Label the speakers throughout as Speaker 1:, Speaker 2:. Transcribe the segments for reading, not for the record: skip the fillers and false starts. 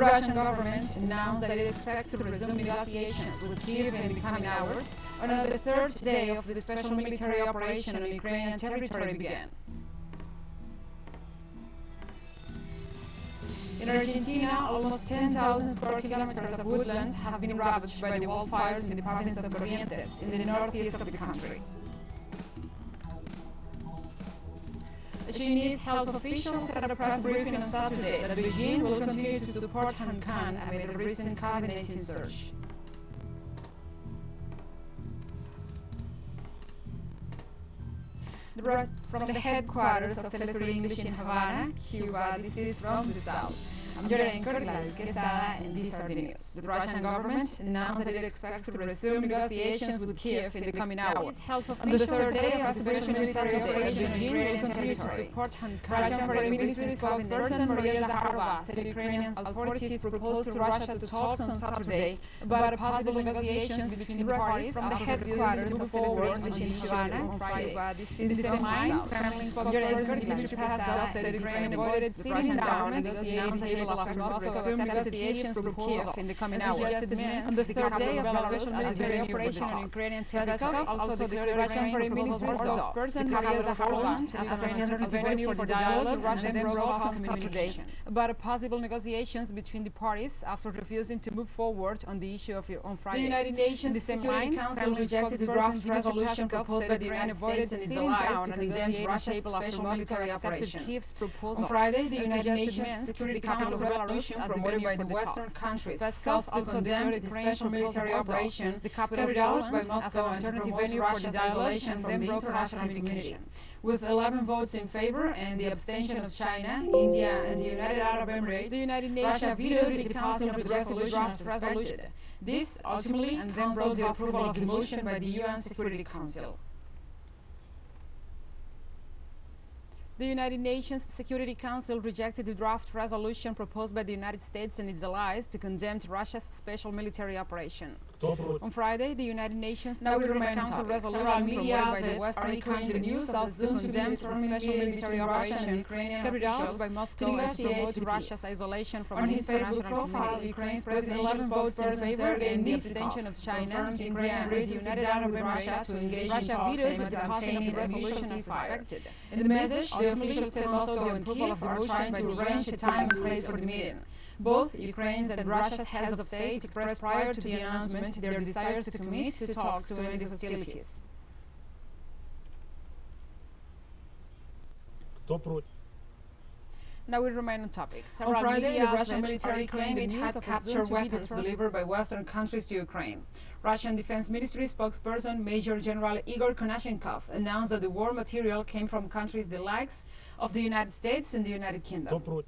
Speaker 1: Russian government announced that it expects to resume negotiations with Kiev in the coming hours, on the third day of the special military operation on Ukrainian territory began. In Argentina, almost 10,000 square kilometers of woodlands have been ravaged by the wildfires in the province of Corrientes, in the northeast of the country. Chinese health officials said at a press briefing on Saturday that Beijing will continue to support Hong Kong amid a recent COVID-19 surge. From the headquarters of FTS English in Havana, Cuba, this is From the South. I'm your anchor, Gladys Quesada, and these are the news. The Russian government announced that it expects to resume negotiations with Kiev in the coming hours. On the third day of the special military operation, Beijing will continue to support Hong Kong. Russian Foreign Ministry spokesperson Maria Zakharova said Ukrainian authorities proposed to Russia to talks on Saturday about possible negotiations between the parties from the headquarters to move forward in Havana on Friday. In the same line, Kremlin spokesperson Dmitry Peskov said Ukraine avoided sitting down and negotiating table after Moscow accepted negotiations with Kiev in the coming hours. On the third day of the special military operation on Ukrainian territory, also declared Russian Foreign Ministry spokesperson Maria Zakharova as an alternative venue for dialogue, Russia then broke off on Saturday about possible negotiations between the parties after refusing to move forward on the issue on Friday. The United Nations Security Council rejected the draft resolution proposed by the United States and its allies to condemn Russia's special military operation. Kiev's proposal. On Friday, the United Nations Security Council resolution promoted by the Western countries also condemned the special military operation carried out by Moscow and alternative venue for the isolation from the international community. With 11 votes in favor and the abstention of China, India, and the United Arab Emirates, the United Nations Russia vetoed the passing of the resolution as expected. This ultimately and then brought the approval of the motion by the UN Security Council. The United Nations Security Council rejected the draft resolution proposed by the United States and its allies to condemn Russia's special military operation. On Friday, the United Nations Security Council resolution media by the Western echoing the news of Zoom condemned the special military operation carried out by Moscow to negotiate Russia's isolation from on his Facebook profile. Ukraine's President 11 votes in favor and the abstention of China, India, and the United Arab Emirates to engage in talks aimed at passing the resolution as expected. In the message, the officials said Moscow and Kiev are trying to arrange a time and place for the meeting. Both Ukraine's and Russia's heads of state expressed prior to the announcement their desires to commit to talks to end the hostilities. Now we remain on topic. On Friday, the Russian military claimed it had captured weapons delivered by Western countries to Ukraine. Russian Defense Ministry spokesperson Major General Igor Konashenkov announced that the war material came from countries the likes of the United States and the United Kingdom.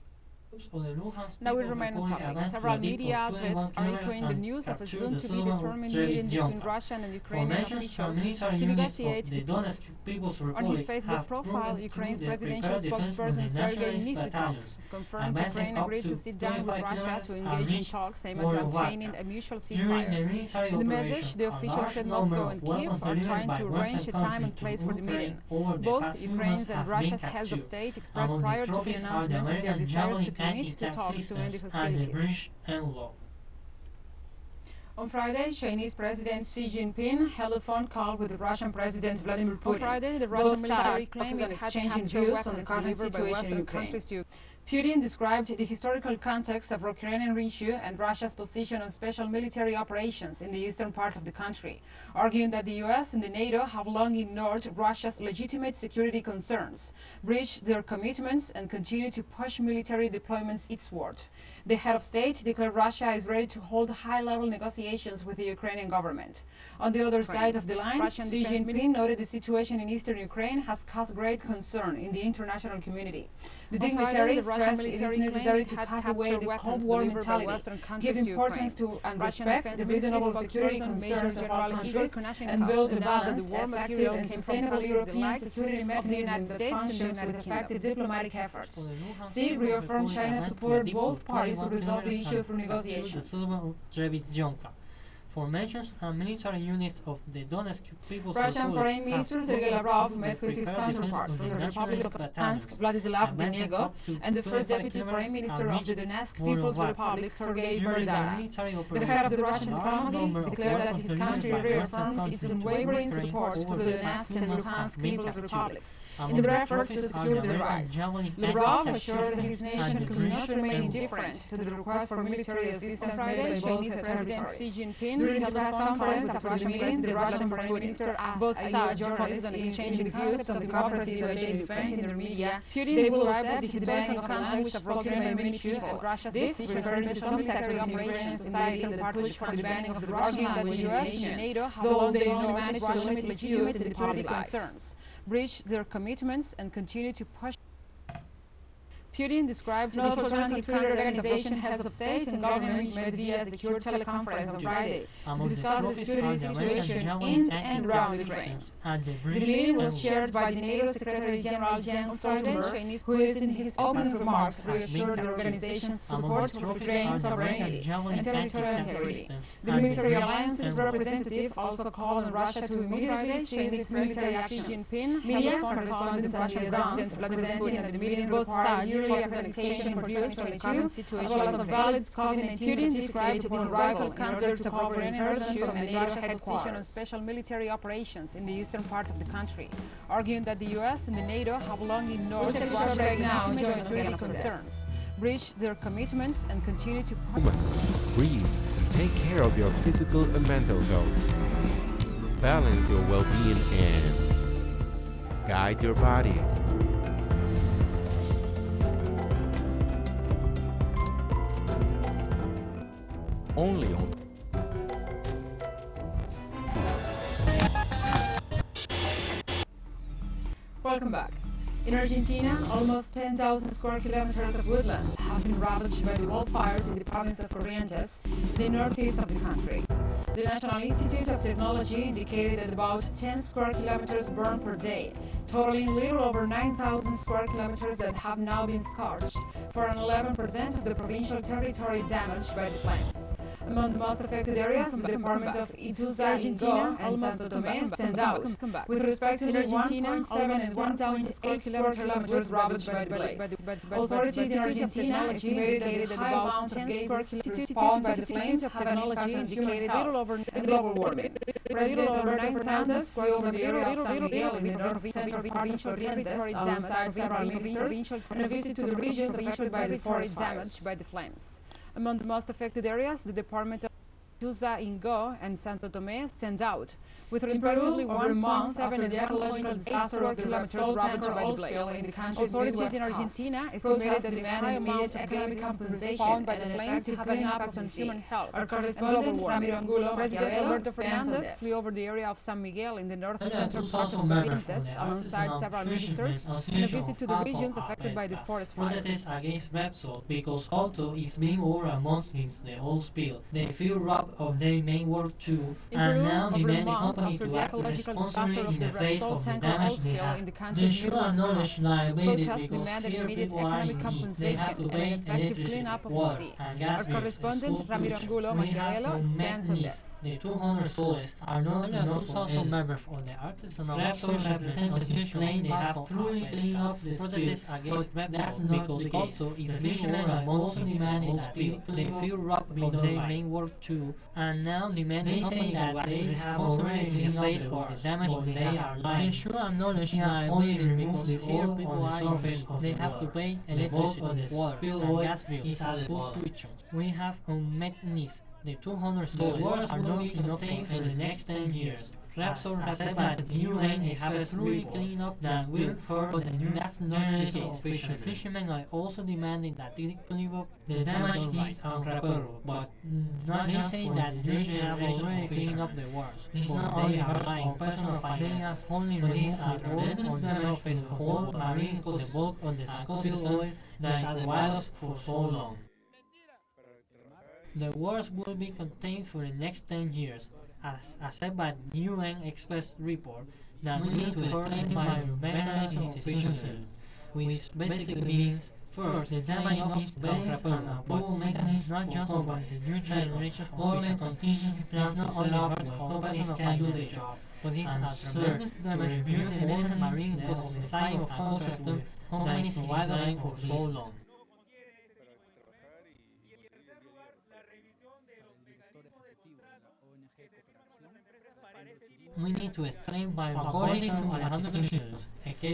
Speaker 1: Now we remain on topic. Several media outlets are echoing the news of a soon-to-be-determined meeting between Russian and Ukrainian officials to negotiate the peace. On his Facebook profile, Ukraine's presidential spokesperson Sergei Nikitov confirmed Ukraine agreed to sit down with Russia to engage in talks aimed at obtaining a mutual ceasefire. In the message, the official said Moscow and Kiev are trying to arrange a time and place for the meeting. Both Ukraine's and Russia's heads of state expressed prior to the announcement their desires to commit to talks to end the hostilities. On Friday, Chinese President Xi Jinping held a phone call with the Russian President Vladimir Putin. On Friday, the Russian military claimed it had captured views on the current situation in Ukraine. Putin described the historical context of the Ukrainian issue and Russia's position on special military operations in the eastern part of the country, arguing that the US and the NATO have long ignored Russia's legitimate security concerns, breached their commitments, and continue to push military deployments eastward. The head of state declared Russia is ready to hold high-level negotiations with the Ukrainian government. On the other side of the line, Xi Jinping noted the situation in eastern Ukraine has caused great concern in the international community. The dignitary stressed it is necessary to cast away the Cold War mentality, give importance to and respect the reasonable security concerns of all countries, and build a balanced, effective, and sustainable European security mechanism that functions with effective diplomatic efforts. Xi reaffirmed China's support both parties to resolve the issue through negotiations.
Speaker 2: Formations and military units of the Donetsk People's
Speaker 1: Russian
Speaker 2: Republic
Speaker 1: Foreign Minister Sergei Lavrov met with his counterpart from the Republic of Luhansk, Vladislav Denego, and the first Deputy Foreign Minister of the Donetsk People's Republic, Sergei Berzara. The head of the Russian diplomacy declared that his country reaffirms its unwavering support to the Donetsk and Luhansk People's Republics in their efforts to secure their rights. Lavrov assured that his nation could not remain indifferent to the request for military assistance made by Chinese President Xi Jinping. During the press conference after the meeting, the Russian Foreign Minister asked both sides journalists on exchanging views on the current situation defending their media. Putin described the Tibetan language spoken by many people. This referring to some sectors of Eurasian society that push for the banning of the Russian language in the nation, though they only managed to limit legitimacy to public concerns, breach their commitments, and continue to push. Putin described the alternative counter-organization heads of state and government met via secure teleconference on Friday to discuss the security situation in and around Ukraine. The meeting was chaired by the NATO Secretary General Jens Stoltenberg, who is in his opening remarks reassured the organization's support for Ukraine's sovereignty and territorial integrity. The military alliance's representative also called on Russia to immediately cease its military actions. Media correspondents and residents representing at the meeting both sides expectation for views on the current situation, as well as a valid COVID-19 described the arrival counter to cover in person from the NATO headquarters on special military operations in the eastern part of the country, arguing that the US and the NATO have long ignored Russia's legitimate security concerns, breached their commitments, and continue to
Speaker 3: breathe and take care of your physical and mental health. Balance your well-being and guide your body. Only on
Speaker 1: Welcome back. In Argentina, almost 10,000 square kilometers of woodlands have been ravaged by the wildfires in the province of Corrientes, the northeast of the country. The National Institute of Technology indicated that about 10 square kilometers burn per day, totaling a little over 9,000 square kilometers that have now been scorched, for an 11% of the provincial territory damaged by the flames. Among the most affected areas of the department of Ituza, Argentina, and Santo Tomé stand out, with respectively 1.7 and 1,008 square kilometers ravaged by the blaze. Authorities in Argentina estimated that about 10 square kilometers spawned by the flames have an impact on human health and global warming. President Alberto Fernandez flew over the area of San Miguel in the north-central provincial Corrientes alongside several ministers on a visit to the regions affected by the forest damaged by the flames. Among the most affected areas, the department of Ituza, Ingo, and Santo Tomé stand out, with respectively 1 month after the ecological disaster of the Repsol ravaged by the blaze. In the country's authorities in Argentina estimated that demand immediate economic compensation by the flames to have an impact on human health. Our correspondent, Ramiro Angulo, President Alberto Fernandez flew over the area of San Miguel in the north and central part of Corrientes alongside several ministers on a visit to the regions affected by the forest fires.
Speaker 2: Protests against Repsol because Alto is being over a month since the oil spill. They feel robbed of their main work too, and now demand the company to act responsibly in the face of the damage they have. They should acknowledge liability because here people are in need. They have to pay electricity, water, and gas bills, school tuition. We have unmet The 200 soles are not enough for members of the artisanal Repsol representatives claim they have truly cleaned up the spill, but that's not because also is fishermen are also demanding that they feel robbed of their main work too, and now demanding that they have already in the face of the damage they are lying. They should acknowledge not only remove the oil on the surface, they have to pay electricity, water, and gas bills, school tuition. We have unmet needs. The 200 soles are not obtained in the next 10 years. Repsol has said that the UN has truly cleaned up that will hurt, but that's not the case. The fishermen are also demanding that they clean up the damage is unrepairable, but they say that the nation have already cleaned up the worst. This is not only hurt on personal finance, they have only removed the oil on the surface of whole marine the bulk of the fossil oil that has wild for so long. The worst will be contained for the next 10 years, as said by the UN Express report that we need to strengthen by environmental institutions. which basically means first, the design of is based on a approval mechanism not just for companies. Second, government contingency plans not only hurt when companies can do their job, but it's a tremendous damage to the ocean marine because of the size of contractor companies in this line for so long. We need to explain by according to Alejandro Quiñones,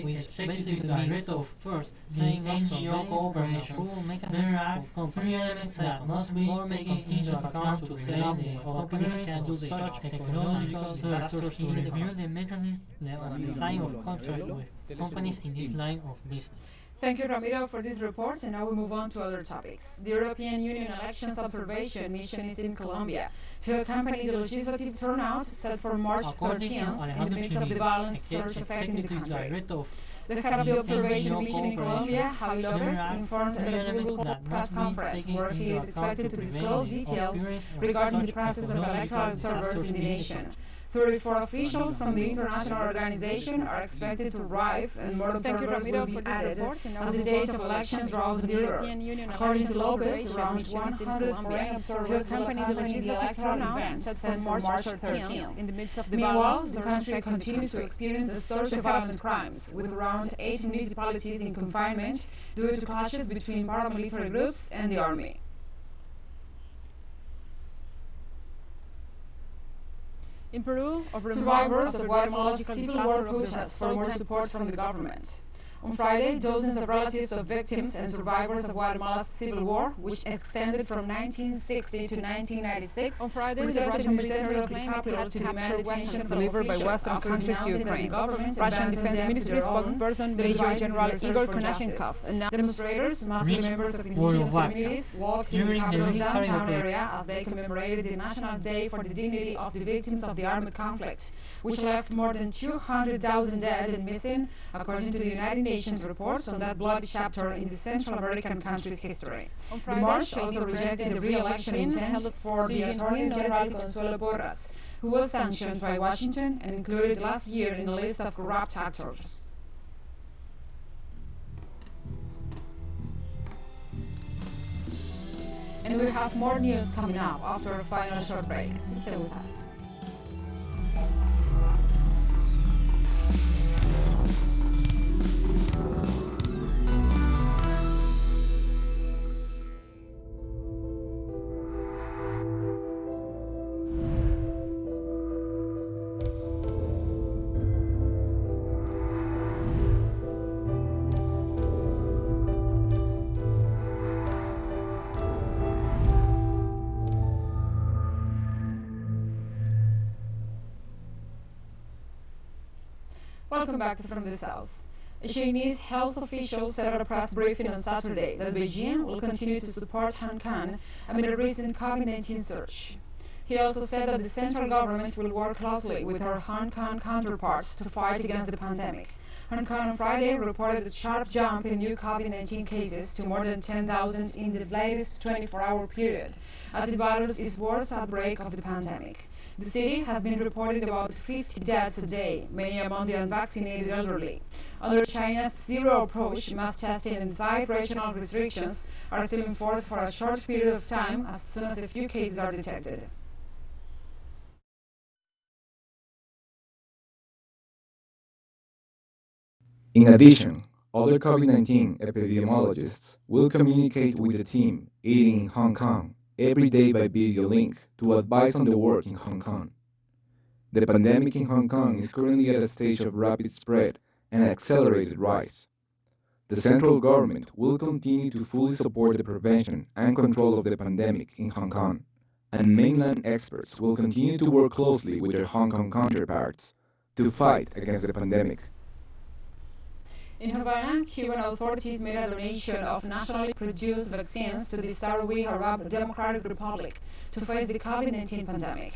Speaker 2: which executive director of FIRST, saying NGO cooperation, there are three elements that must be taken into account to say the companies can do such ecological disasters to review the mechanism of the sign of contract with companies in this line of business.
Speaker 1: Thank you, Ramiro, for this report, and now we move on to other topics. The European Union Elections Observation Mission is in Colombia to accompany the legislative turnout set for March 13th in the midst of the violent surge affecting the country. The head of the observation mission in Colombia, Javi Lopez, informs that he will hold a press conference where he is expected to disclose details regarding the presence of electoral observers in the nation. 34 officials from the international organization are expected to arrive, and more observers will be added as the date of elections draws nearer. According to Lopez, around 100 foreign observers to accompany the legislative turnout set for March 13th. In the midst of the Meanwhile, the country continues to experience a surge of violent crimes, with around 8 municipalities in confinement due to clashes between paramilitary groups and the army. In Peru, survivors of Guatemala's civil war protests for more support from the government. On Friday, dozens of relatives of victims and survivors of Guatemala's civil war, which extended from 1960 to 1996, requested the military of the capital to demand detentions delivered by Western countries to Ukraine. Russian Defense Ministry spokesperson Major General Igor Konashenkov announced demonstrators, mostly members of indigenous communities, walked through the capital's downtown area as they commemorated the National Day for the Dignity of the Victims of the Armed Conflict, which left more than 200,000 dead and missing, according to the United Nations reports on that bloody chapter in the Central American country's history. The march also rejected the re-election intent for the Attorney General Consuelo Porras, who was sanctioned by Washington and included last year in a list of corrupt actors. And we have more news coming up after a final short break. Stay with us. Welcome back to From the South. A Chinese health official said at a press briefing on Saturday that Beijing will continue to support Hong Kong amid a recent COVID-19 surge. He also said that the central government will work closely with her Hong Kong counterparts to fight against the pandemic. Hong Kong on Friday reported a sharp jump in new COVID-19 cases to more than 10,000 in the latest 24-hour period, as it battles its worst outbreak of the pandemic. The city has been reporting about 50 deaths a day, many among the unvaccinated elderly. Under China's zero approach, mass testing and tight regional restrictions are still in force for a short period of time as soon as a few cases are detected.
Speaker 4: In addition, other COVID-19 epidemiologists will communicate with the team aiding in Hong Kong every day by video link to advise on the work in Hong Kong. The pandemic in Hong Kong is currently at a stage of rapid spread and accelerated rise. The central government will continue to fully support the prevention and control of the pandemic in Hong Kong, and mainland experts will continue to work closely with their Hong Kong counterparts to fight against the pandemic.
Speaker 1: In Havana, Cuban authorities made a donation of nationally produced vaccines to the Sahrawi Arab Democratic Republic to face the COVID-19 pandemic.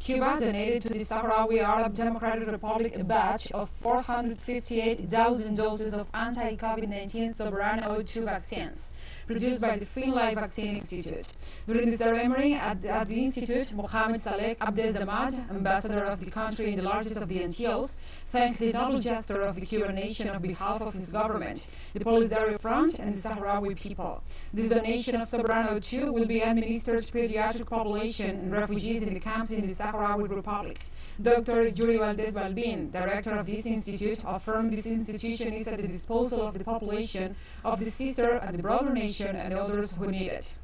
Speaker 1: Cuba donated to the Sahrawi Arab Democratic Republic a batch of 458,000 doses of anti-COVID-19 Soberano 2 vaccines, produced by the FinLife Vaccine Institute. During the ceremony at the Institute, Mohamed Saleh Abdezamad, ambassador of the country in the largest of the Antilles, thanked the noble gesture of the Cuban nation on behalf of his government, the Polisario Front, and the Sahrawi people. This donation of Soberano 2 will be administered to pediatric population and refugees in the camps in the Sahrawi Republic. Dr. Yuri Valdez Balbin, director of this institute, affirmed this institution is at the disposal of the population of the sister and the brother nation and others who need it.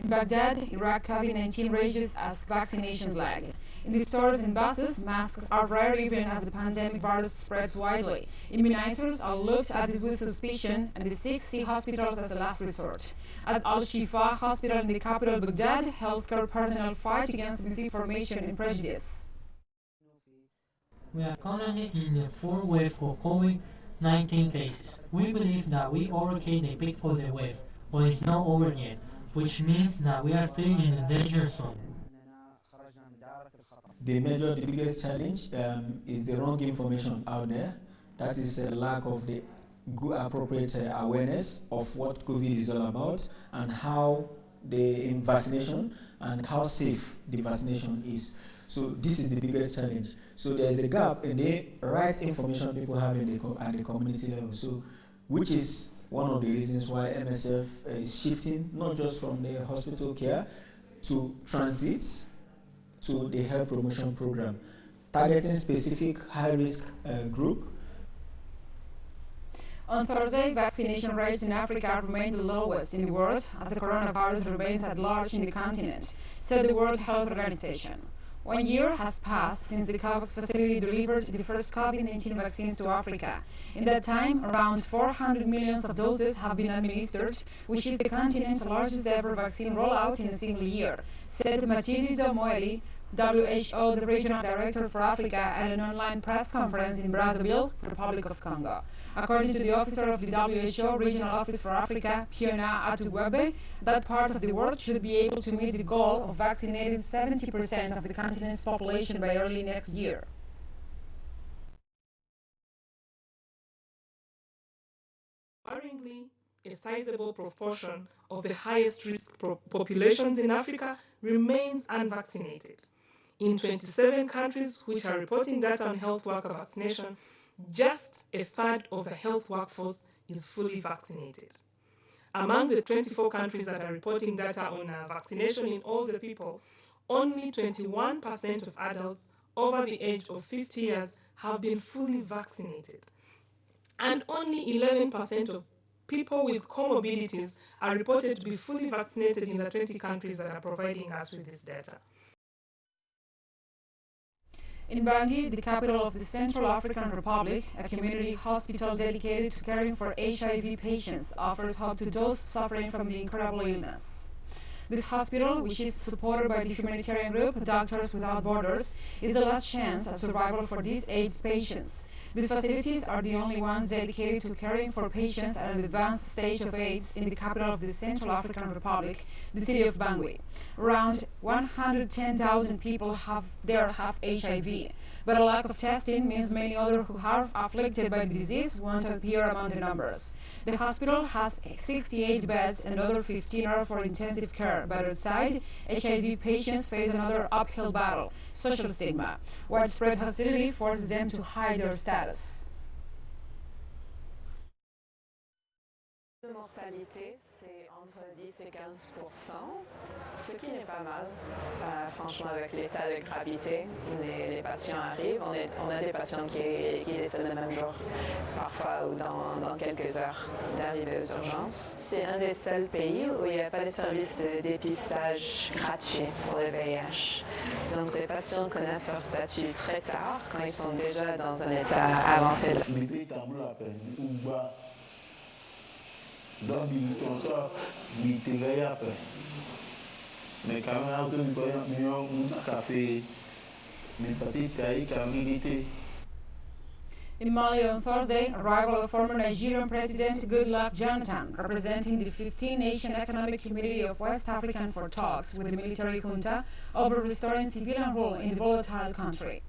Speaker 1: In Baghdad, Iraq, COVID-19 rages as vaccinations lag. In the stores and buses, masks are rare even as the pandemic virus spreads widely. Immunizers are looked at with suspicion, and the sick see hospitals as a last resort. At Al-Shifa Hospital in the capital Baghdad, healthcare personnel fight against misinformation and prejudice.
Speaker 2: We are currently in the fourth wave of COVID-19 cases. We believe that we overcame the peak of the wave, but it's not over yet, which means that we are still in the danger zone.
Speaker 5: The biggest challenge is the wrong information out there. That is a lack of the good, appropriate awareness of what COVID is all about and how the vaccination and how safe the vaccination is. So this is the biggest challenge. So there's a gap in the right information people have at the community level. So, which is one of the reasons why MSF is shifting not just from the hospital care to transit to the health promotion program, targeting specific high-risk group.
Speaker 1: On Thursday, vaccination rates in Africa remain the lowest in the world as the coronavirus remains at large in the continent, said the World Health Organization. 1 year has passed since the COVAX facility delivered the first COVID-19 vaccines to Africa. In that time, around 400 million doses have been administered, which is the continent's largest ever vaccine rollout in a single year, said Matshidiso Moeti, WHO, the regional director for Africa, at an online press conference in Brazzaville, Republic of Congo. According to the officer of the WHO Regional Office for Africa, Piona Atugwebe, that part of the world should be able to meet the goal of vaccinating 70% of the continent's population by early next year.
Speaker 6: Worryingly, a sizable proportion of the highest risk populations in Africa remains unvaccinated. In 27 countries which are reporting data on health worker vaccination, just a third of the health workforce is fully vaccinated. Among the 24 countries that are reporting data on vaccination in older people, only 21% of adults over the age of 50 years have been fully vaccinated. And only 11% of people with comorbidities are reported to be fully vaccinated in the 20 countries that are providing us with this data.
Speaker 1: In Bangui, the capital of the Central African Republic, a community hospital dedicated to caring for HIV patients offers hope to those suffering from the incurable illness. This hospital, which is supported by the humanitarian group Doctors Without Borders, is the last chance at survival for these AIDS patients. These facilities are the only ones dedicated to caring for patients at an advanced stage of AIDS in the capital of the Central African Republic, the city of Bangui. Around 110,000 people have HIV, but a lack of testing means many others who are afflicted by the disease won't appear among the numbers. The hospital has 68 beds and another 15 are for intensive care, but outside, HIV patients face another uphill battle, social stigma. Widespread hostility forces them to hide their status.
Speaker 7: La mortalité, c'est entre 10 et 15%, ce qui n'est pas mal. Franchement, avec l'état de gravité, les patients arrivent. On a des patients qui décèdent le même jour, parfois ou dans quelques heures d'arrivée aux urgences. C'est un des seuls pays où il n'y a pas de service de dépistage gratuit pour le VIH. Donc les patients connaissent leur statut très tard, quand ils sont déjà dans un état avancé.
Speaker 8: Donc, on sort, il travaille après. Mais quand même, on a café, mais peut-être qu'il y a
Speaker 1: In Mali on Thursday, arrival of former Nigerian President Goodluck Jonathan, representing the 15-nation Economic Community of West Africa for talks with the military junta over restoring civilian rule in the volatile country.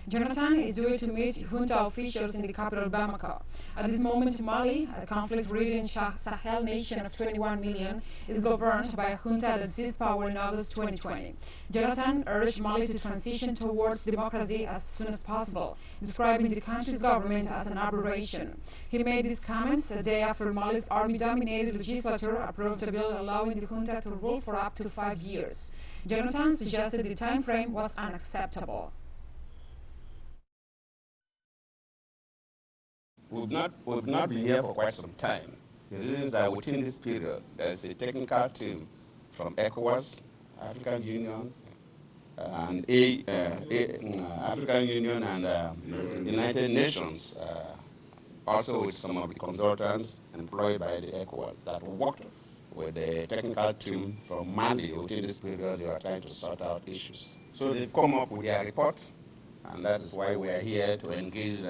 Speaker 1: Jonathan is due to meet junta officials in the capital Bamako. At this moment, Mali, a conflict-ridden Sahel nation of 21 million, is governed by a junta that seized power in August 2020. Jonathan urged Mali to transition towards democracy as soon as possible, describing the country's government as an aberration. He made these comments a day after Mali's army-dominated legislature approved a bill allowing the junta to rule for up to 5 years. Jonathan suggested the time frame was unacceptable.
Speaker 9: We've not been here for quite some time. The reason is that within this period, there's a technical team from ECOWAS, African Union, and African Union and the United Nations, also with some of the consultants employed by the ECOWAS that worked with the technical team from Mali. Within this period, they were trying to sort out issues. So they've come up with their report, and that is why we are here to engage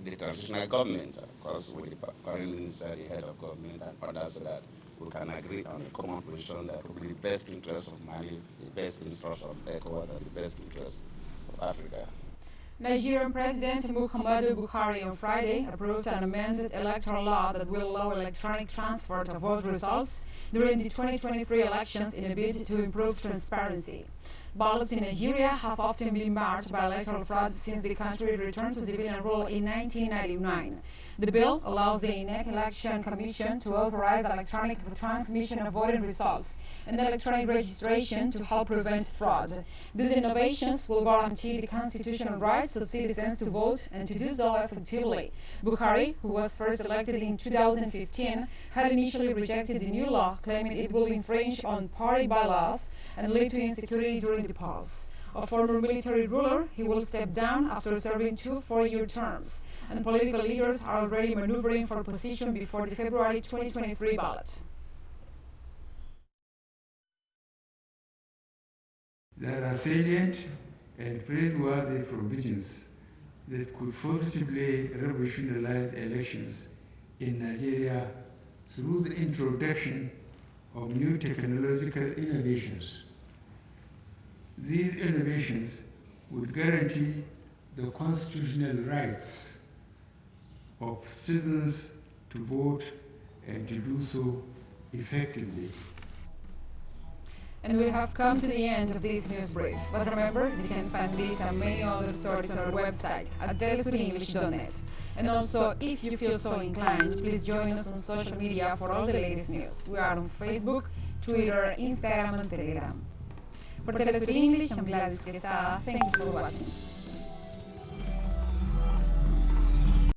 Speaker 9: the transitional government, of course, with the foreign minister, the head of government, and others, so that we can agree on a common position that will be the best interest of Mali, the best interest of ECOWAS, and the best interest of Africa.
Speaker 1: Nigerian President Muhammadu Buhari on Friday approved an amended electoral law that will allow electronic transfer of vote results during the 2023 elections in a bid to improve transparency. Ballots in Nigeria have often been marked by electoral fraud since the country returned to civilian rule in 1999. The bill allows the INEC Election Commission to authorize electronic transmission of voting results and electronic registration to help prevent fraud. These innovations will guarantee the constitutional rights of citizens to vote and to do so effectively. Buhari, who was first elected in 2015, had initially rejected the new law, claiming it will infringe on party bylaws and lead to insecurity during the polls. A former military ruler, he will step down after serving 2 4-year terms, and political leaders are already maneuvering for position before the February 2023 ballot.
Speaker 10: There are salient and praiseworthy provisions that could positively revolutionize elections in Nigeria through the introduction of new technological innovations. These innovations would guarantee the constitutional rights of citizens to vote and to do so effectively.
Speaker 1: And we have come to the end of this news brief. But remember, you can find these and many other stories on our website at telesurenglish.net. And also, if you feel so inclined, please join us on social media for all the latest news. We are on Facebook, Twitter, Instagram, and Telegram. For Telesur English, I'm Gladys Quesada. Thank you for watching.